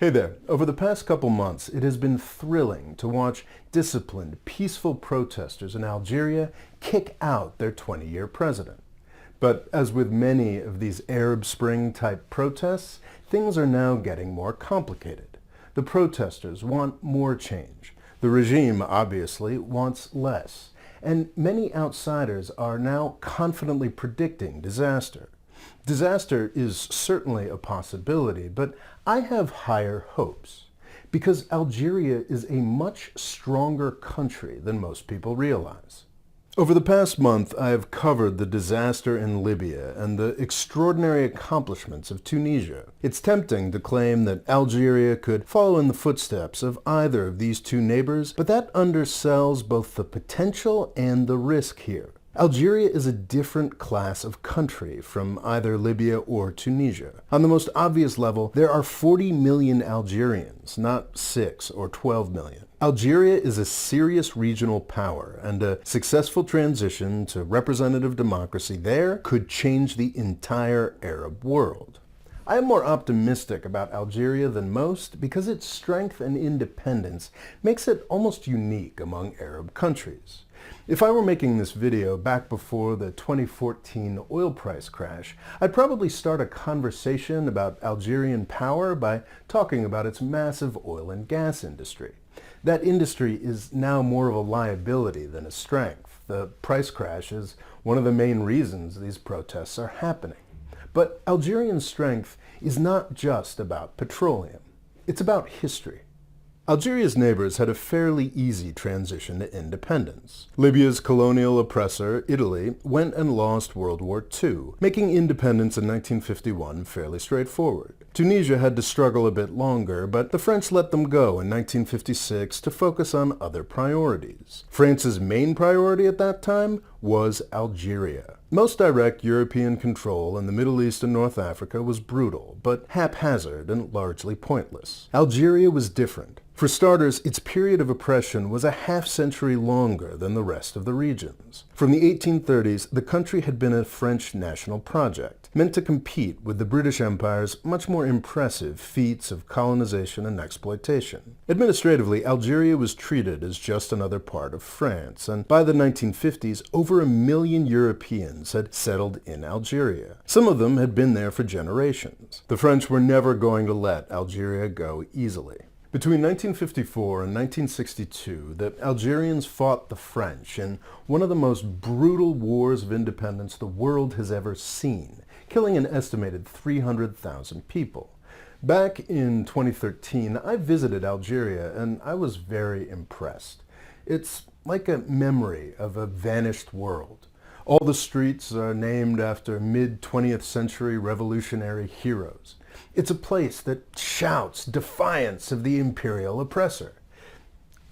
Hey there. Over the past couple months, it has been thrilling to watch disciplined, peaceful protesters in Algeria kick out their 20-year president. But as with many of these Arab Spring-type protests, things are now getting more complicated. The protesters want more change. The regime, obviously, wants less. And many outsiders are now confidently predicting disaster. Disaster is certainly a possibility, but I have higher hopes, because Algeria is a much stronger country than most people realize. Over the past month, I have covered the disaster in Libya and the extraordinary accomplishments of Tunisia. It's tempting to claim that Algeria could follow in the footsteps of either of these two neighbors, but that undersells both the potential and the risk here. Algeria is a different class of country from either Libya or Tunisia. On the most obvious level, there are 40 million Algerians, not 6 or 12 million. Algeria is a serious regional power, and a successful transition to representative democracy there could change the entire Arab world. I am more optimistic about Algeria than most because its strength and independence makes it almost unique among Arab countries. If I were making this video back before the 2014 oil price crash, I'd probably start a conversation about Algerian power by talking about its massive oil and gas industry. That industry is now more of a liability than a strength. The price crash is one of the main reasons these protests are happening. But Algerian strength is not just about petroleum. It's about history. Algeria's neighbors had a fairly easy transition to independence. Libya's colonial oppressor, Italy, went and lost World War II, making independence in 1951 fairly straightforward. Tunisia had to struggle a bit longer, but the French let them go in 1956 to focus on other priorities. France's main priority at that time was Algeria. Most direct European control in the Middle East and North Africa was brutal, but haphazard and largely pointless. Algeria was different. For starters, its period of oppression was a half-century longer than the rest of the regions. From the 1830s, the country had been a French national project, meant to compete with the British Empire's much more impressive feats of colonization and exploitation. Administratively, Algeria was treated as just another part of France, and by the 1950s, over 1 million Europeans had settled in Algeria. Some of them had been there for generations. The French were never going to let Algeria go easily. Between 1954 and 1962, the Algerians fought the French in one of the most brutal wars of independence the world has ever seen, killing an estimated 300,000 people. Back in 2013, I visited Algeria and I was very impressed. It's like a memory of a vanished world. All the streets are named after mid-20th century revolutionary heroes. It's a place that shouts defiance of the imperial oppressor.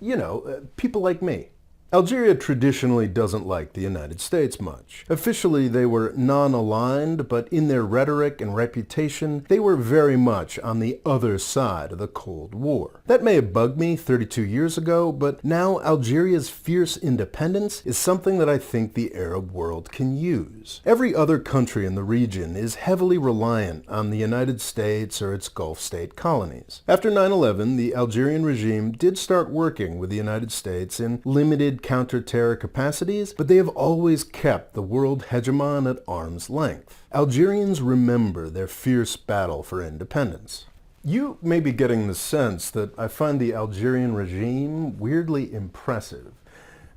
You know, people like me. Algeria traditionally doesn't like the United States much. Officially, they were non-aligned, but in their rhetoric and reputation, they were very much on the other side of the Cold War. That may have bugged me 32 years ago, but now Algeria's fierce independence is something that I think the Arab world can use. Every other country in the region is heavily reliant on the United States or its Gulf state colonies. After 9/11, the Algerian regime did start working with the United States in limited counter-terror capacities, but they have always kept the world hegemon at arm's length. Algerians remember their fierce battle for independence. You may be getting the sense that I find the Algerian regime weirdly impressive.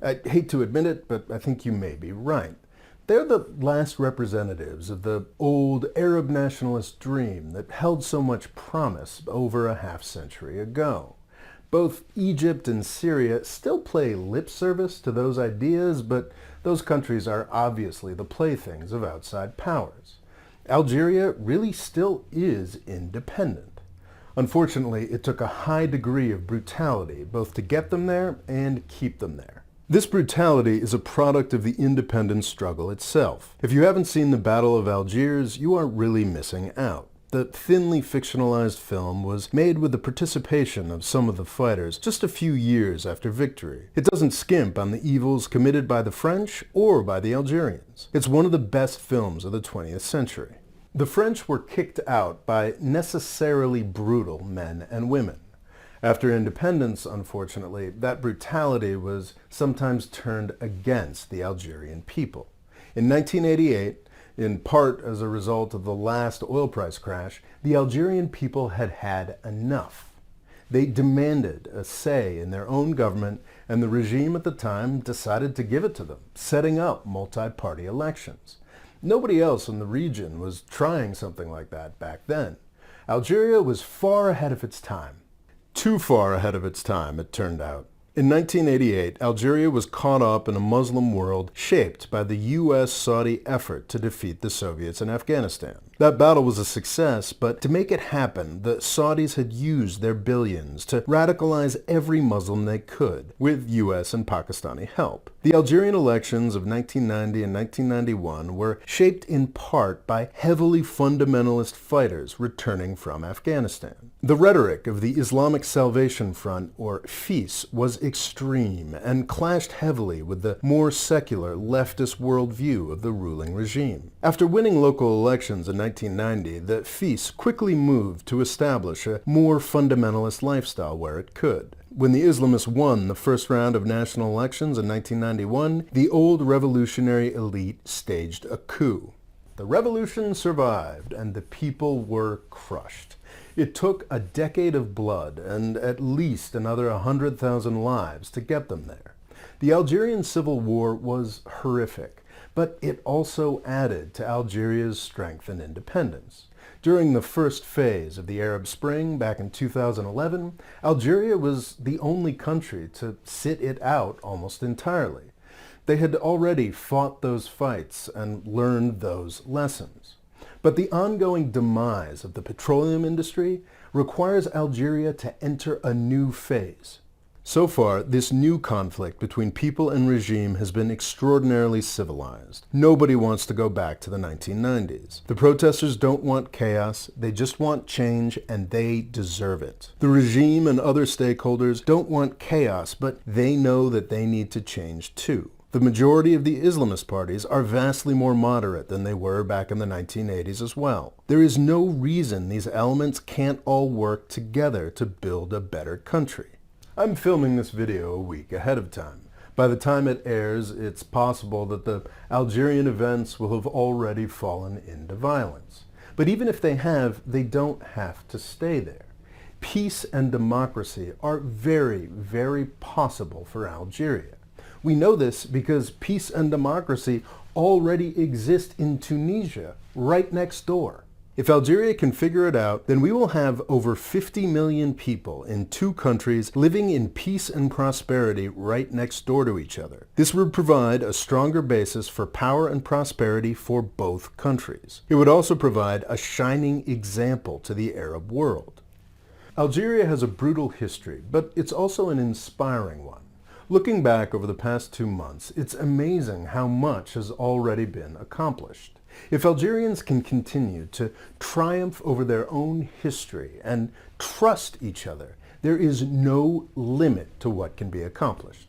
I hate to admit it, but I think you may be right. They're the last representatives of the old Arab nationalist dream that held so much promise over a half-century ago. Both Egypt and Syria still play lip service to those ideas, but those countries are obviously the playthings of outside powers. Algeria really still is independent. Unfortunately, it took a high degree of brutality both to get them there and keep them there. This brutality is a product of the independence struggle itself. If you haven't seen the Battle of Algiers, you are really missing out. The thinly fictionalized film was made with the participation of some of the fighters just a few years after victory. It doesn't skimp on the evils committed by the French or by the Algerians. It's one of the best films of the 20th century. The French were kicked out by necessarily brutal men and women. After independence, unfortunately, that brutality was sometimes turned against the Algerian people. In 1988, in part as a result of the last oil price crash, the Algerian people had had enough. They demanded a say in their own government, and the regime at the time decided to give it to them, setting up multi-party elections. Nobody else in the region was trying something like that back then. Algeria was far ahead of its time. Too far ahead of its time, it turned out. In 1988, Algeria was caught up in a Muslim world shaped by the U.S.-Saudi effort to defeat the Soviets in Afghanistan. That battle was a success, but to make it happen, the Saudis had used their billions to radicalize every Muslim they could, with U.S. and Pakistani help. The Algerian elections of 1990 and 1991 were shaped in part by heavily fundamentalist fighters returning from Afghanistan. The rhetoric of the Islamic Salvation Front, or FIS, was extreme and clashed heavily with the more secular leftist worldview of the ruling regime. After winning local elections in 1990, the FIS quickly moved to establish a more fundamentalist lifestyle where it could. When the Islamists won the first round of national elections in 1991, the old revolutionary elite staged a coup. The revolution survived, and the people were crushed. It took a decade of blood and at least another 100,000 lives to get them there. The Algerian Civil War was horrific, but it also added to Algeria's strength and independence. During the first phase of the Arab Spring back in 2011, Algeria was the only country to sit it out almost entirely. They had already fought those fights and learned those lessons. But the ongoing demise of the petroleum industry requires Algeria to enter a new phase. So far, this new conflict between people and regime has been extraordinarily civilized. Nobody wants to go back to the 1990s. The protesters don't want chaos, they just want change, and they deserve it. The regime and other stakeholders don't want chaos, but they know that they need to change too. The majority of the Islamist parties are vastly more moderate than they were back in the 1980s as well. There is no reason these elements can't all work together to build a better country. I'm filming this video a week ahead of time. By the time it airs, it's possible that the Algerian events will have already fallen into violence. But even if they have, they don't have to stay there. Peace and democracy are very, very possible for Algeria. We know this because peace and democracy already exist in Tunisia, right next door. If Algeria can figure it out, then we will have over 50 million people in two countries living in peace and prosperity right next door to each other. This would provide a stronger basis for power and prosperity for both countries. It would also provide a shining example to the Arab world. Algeria has a brutal history, but it's also an inspiring one. Looking back over the past 2 months, it's amazing how much has already been accomplished. If Algerians can continue to triumph over their own history and trust each other, there is no limit to what can be accomplished.